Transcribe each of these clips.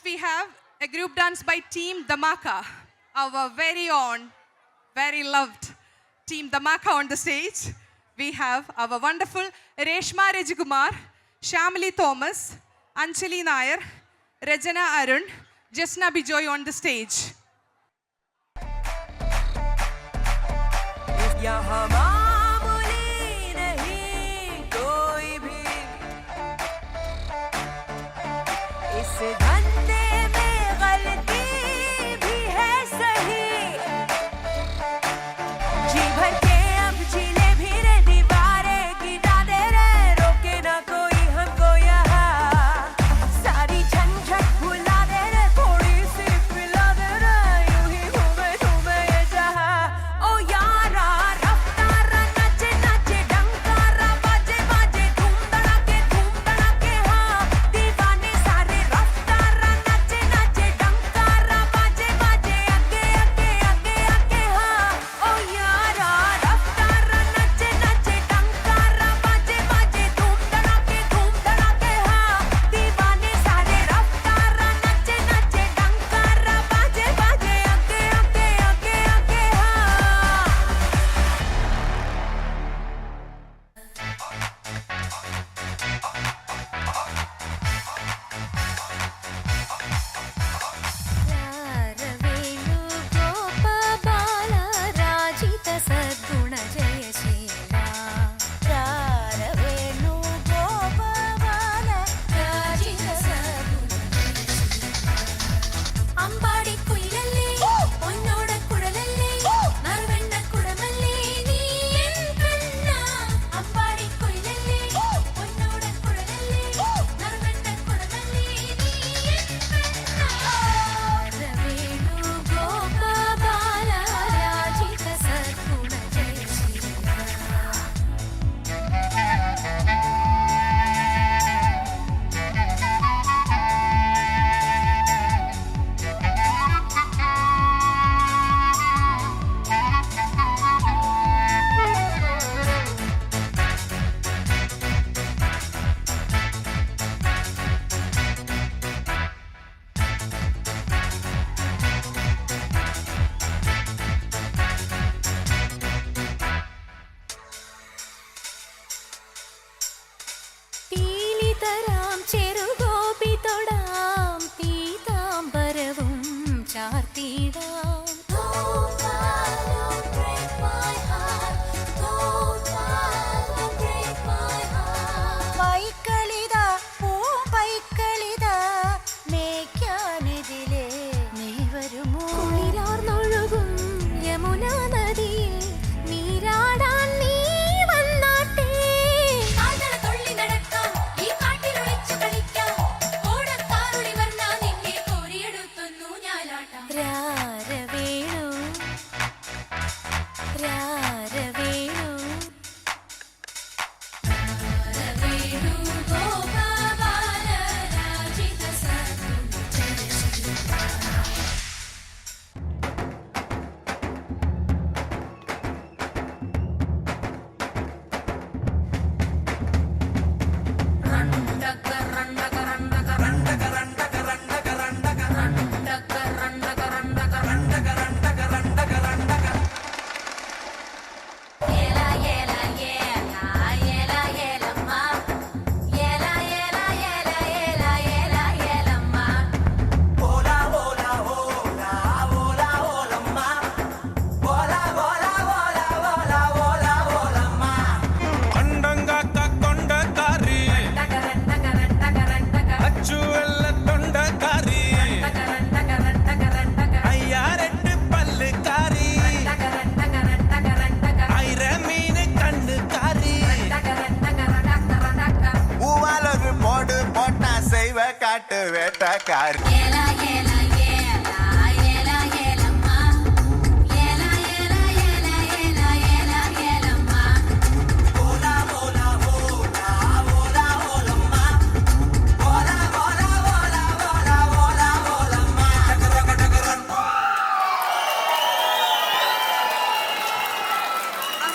we have a group dance by Team Dhamaka, our very own, very loved Team Dhamaka on the stage. We have our wonderful Reshma Rejikumar, Shamali Thomas, Anjali Nair, Rajana Arun, Jasna Bijoy on the stage.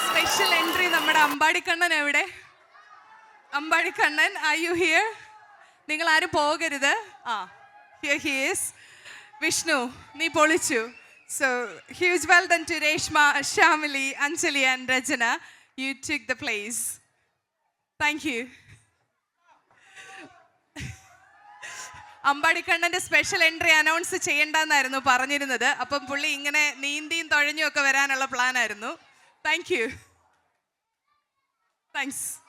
Special entry നമ്മുടെ അമ്പാടി കണ്ണൻ എവിടെ? Ambadi Kannan, are you here? നിങ്ങൾ ആരും പോകരുത്. Here he is. Vishnu, nee polichu. So, huge well done to Reshma, Shamili, Anjali and Rajana. You took the place. Thank you. അമ്പാടിക്കണ്ണന്റെ special entry announce ചെയ്യണ്ടെന്നായിരുന്നു പറഞ്ഞിരുന്നത്. അപ്പം പുള്ളി ഇങ്ങനെ നീന്തിയും തുഴഞ്ഞും ഒക്കെ വരാനുള്ള പ്ലാൻ ആയിരുന്നു. Thank you. താങ്ക്സ്.